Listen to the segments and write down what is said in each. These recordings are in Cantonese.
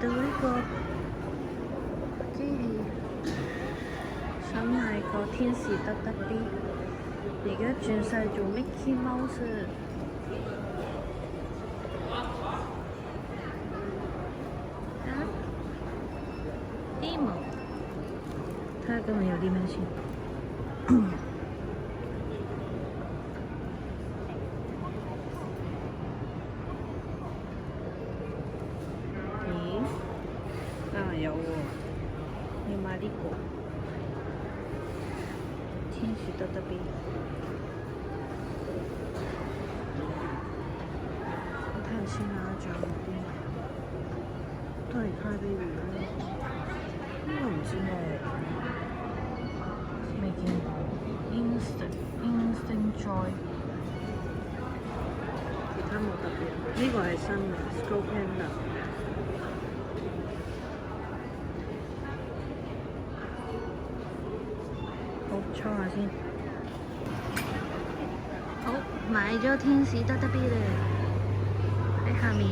到呢個機器，想買個天使得得 B， 而家轉晒做 Mickey Mouse。Emo， 睇下今日有啲咩先。有喎，要買呢個天使得得 B。我睇下先啊，仲有冇啲都係 Crybaby 啦。呢個唔知咩，未見過。Instinct Joy， 其他冇特別。呢個係新嘅 Skull Panda。搓下先。好，買咗天使得得 B 啦，喺下面。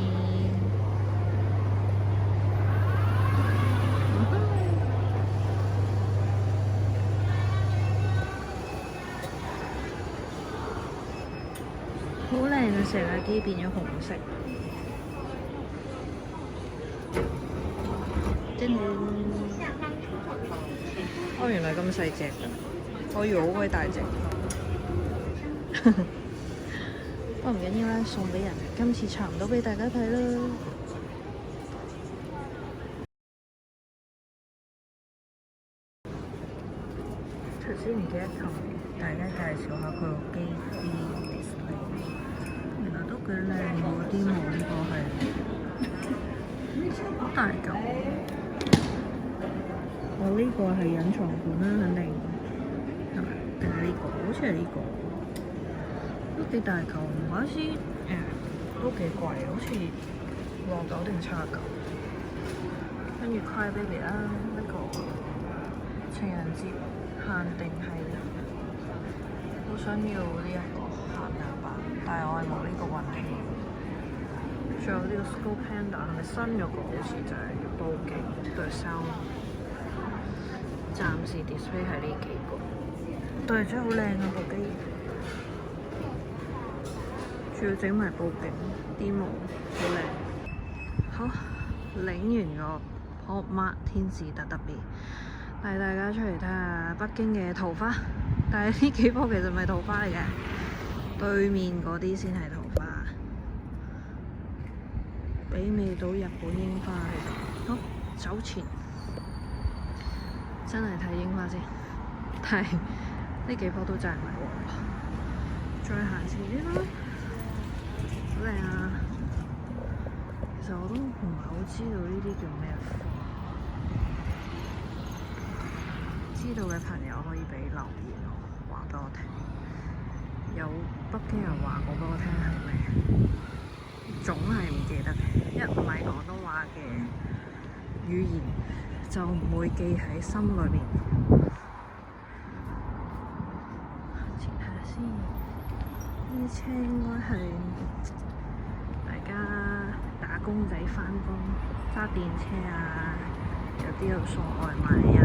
好靚啊！成架機變咗紅色。哦，原來咁細隻㗎。我以為好鬼大隻，不過唔緊要啦，送俾人。今次搽唔到俾大家睇啦。頭先唔記得同大家介紹下佢個機啲 display， 原來都幾靚喎，啲毛呢個係好大嚿。我呢個係隱藏款啦，肯定。定係呢個？好似係呢個，都幾大嚿，唔怪之都幾貴，好似69定79。跟住 Crybaby 啦，呢個情人節限定系列，好想要呢一個限量版，但係我係冇呢個運氣。仲有呢個 Skull Panda 係咪新嗰個？好似就係報警對 sound， 暫時 display 係呢幾個。對，真係好靚啊部機，仲要整埋報警啲毛，好靚。好，領完個 Pop Mart 天使得得 B， 帶大家出嚟睇下北京嘅桃花。但係呢幾棵其實唔係桃花嚟嘅，對面嗰啲先係桃花，媲美到日本櫻花其實。好，走前，真係睇櫻花先，但係呢幾棵都賺埋喎，再行前啲啦，好靚啊！其實我都唔係好知道呢啲叫咩花，知道嘅朋友可以俾留言我，話俾我聽。有北京人話過俾我聽係咩，總係唔記得嘅，一唔係廣東話嘅語言就唔會記喺心裏邊。呢車應該係大家打工仔返工揸電車啊，有啲又送外賣啊。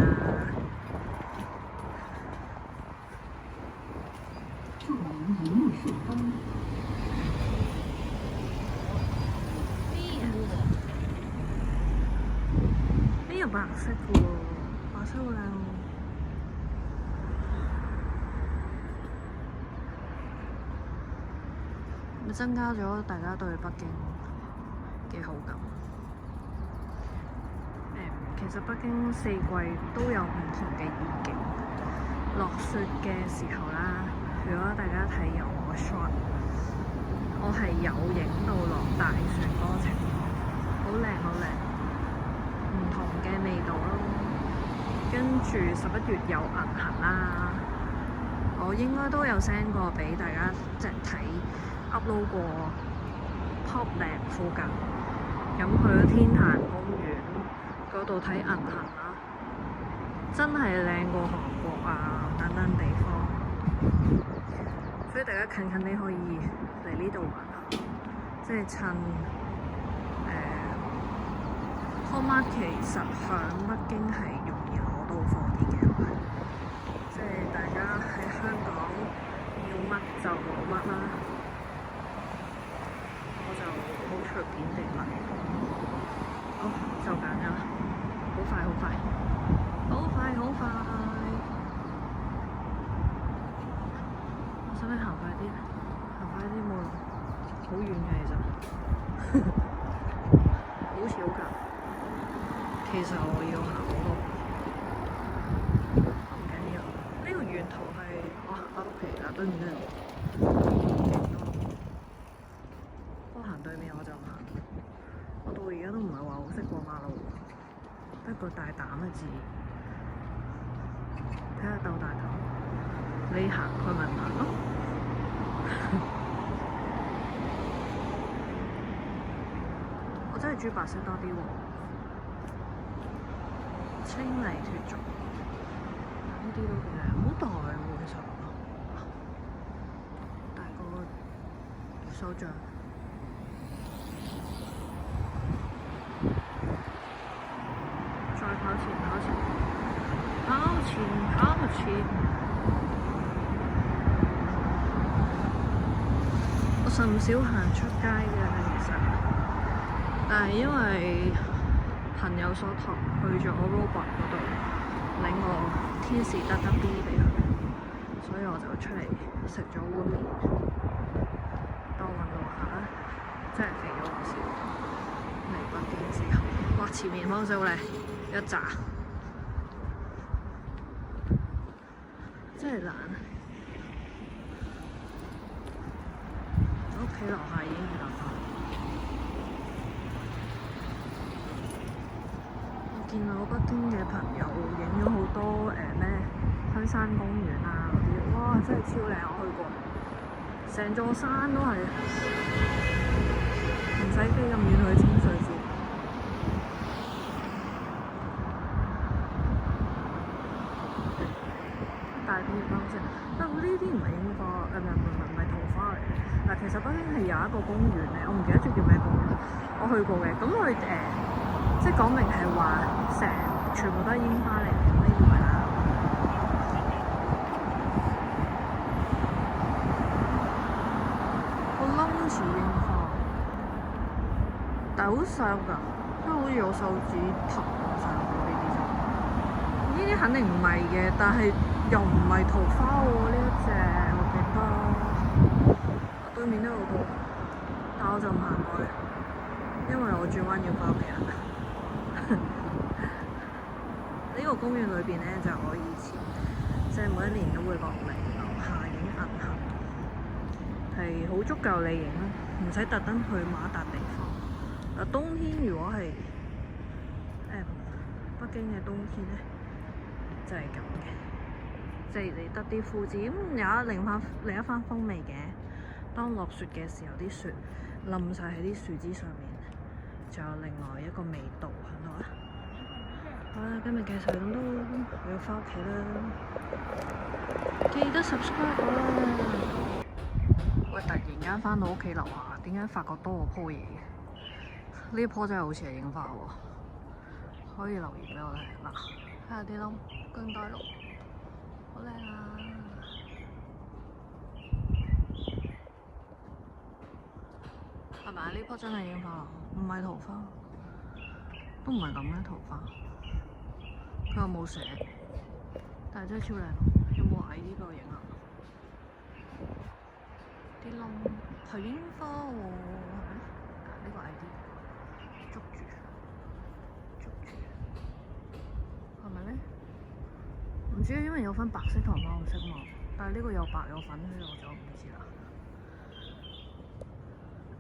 呢個白色嘅喎，白色好靚喎。增加咗大家對北京嘅好感。其實北京四季都有唔同嘅意境。落雪嘅時候啦，如果大家睇有我 shot， 我係有影到落大雪嗰個情況，好靚好靚，唔同嘅味道咯。跟住11月有銀行啦，我應該都有 send 過俾大家即係睇。upload 過 Popland 附近，咁去咗天壇公園嗰度睇銀行啦，真係靚過韓國啊等等地方，所以大家近近地可以嚟呢度玩，即係趁 Hallmark 其實喺北京係容易攞到貨啲嘅，即係大家喺香港要乜就攞乜啦，我就好隨便地買。好，就揀咗啦，好快好快，好快好快。我使唔使行快啲？行快啲冇用，好遠嘅其實，好似好近。其實我要行好多，唔緊要。呢個沿途係哇，返屋企啦，對面呢度勁多。我行對面我就唔行。我到而家都唔係話好識過馬路，得個大膽嘅字。睇下鬥大膽，你行佢咪唔行咯？我真係中意白色多啲喎。清麗脫俗，呢啲都幾靚，好大喎其實，大個手掌。再跑前，跑前，跑前，跑前。我甚少行出街嘅其實，但係因為朋友所託去咗 Robot 嗰度領我天使得 B 俾佢，所以我就出嚟食咗碗麵，當運動下，真係肥咗唔少。嚟北京之後，哇！前面風水好靚，一紮，真係難。屋企樓下已經係立法。見到北京嘅朋友影咗好多咩香山公園啊嗰啲，哇！真係超靚，我去過，成座山都係，唔使飛咁遠去清水寺。大片葉先，但呢啲唔係櫻花，唔係桃花嚟嘅。嗱，其實北京係有一個公園咧，我唔記得咗叫咩公園，我去過嘅。咁佢即係講明係話全部都係櫻花嚟，呢啲唔係啦。個冧似櫻花，但係好細㗎，即係好似有手指頭咁細個呢啲就。呢啲肯定唔係嘅，但係又唔係桃花喎呢一隻，我記得。對面都有個，但我就唔行過去，因為我轉彎要返屋企啦。呢個公園裏邊咧，就我以前即係每一年都會落嚟樓下影銀杏，係好足夠你影啦，唔使特登去某一笪地方。冬天如果係北京嘅冬天咧，就係咁嘅，即係你得啲枯枝，咁有另一番風味嘅。當落雪嘅時候，啲雪冧晒喺啲樹枝上面，就有另外一個味道喺度啦。好啦，今日嘅細咁多，我要返屋企啦，記得 subscribe 啦。喂，突然間返到屋企樓下，點解發覺多個棵嘢嘅？呢棵真係好似係櫻花喎，可以留言俾我睇。嗱，睇下啲窿，更大窿，好靚啊！係咪？呢棵真係櫻花，唔係桃花，都唔係咁嘅桃花。佢又冇寫，但係真係超靚。有冇矮呢個影啊？啲窿係櫻花喎，係咪？呢個矮啲，捉住，係咪咧？唔知，因為有分白色同粉紅色嘛。但係呢個有白有粉，所以我就唔知啦。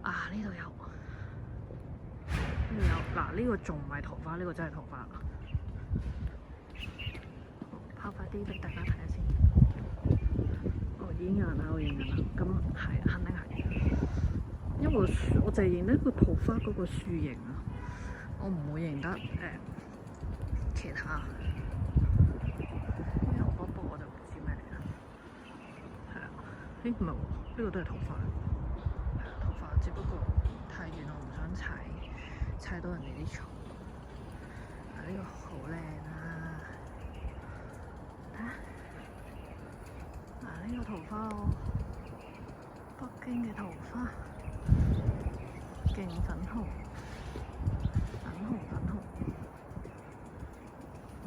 啊！呢度有，呢度有。嗱，呢個仲唔係桃花，呢個真係桃花。拋快啲俾大家睇下先。哦，已經有人喺度影緊啦。咁係，肯定係。因為我就係認得個桃花嗰個樹形啊，我唔會認得其他。呢紅卜卜我就唔知咩嚟啦。係啊，唔係喎，呢個都係桃花。只不過太遠，我唔想踩到人哋啲草。呢個好靚啊！睇下，呢個桃花咯，北京嘅桃花，勁粉紅，粉紅粉紅，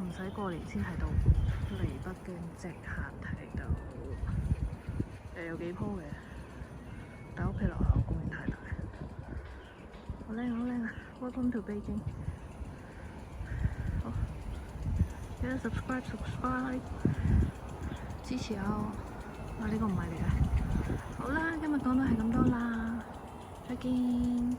唔使過年先睇到，嚟北京即刻睇到。有幾棵嘅，但屋企樓下個公園太大，好靚好靚啊 ！Welcome to Beijing。好，記得 subscribe 支持我。呢個唔係嚟嘅。好啦，今日講到係咁多啦，再見。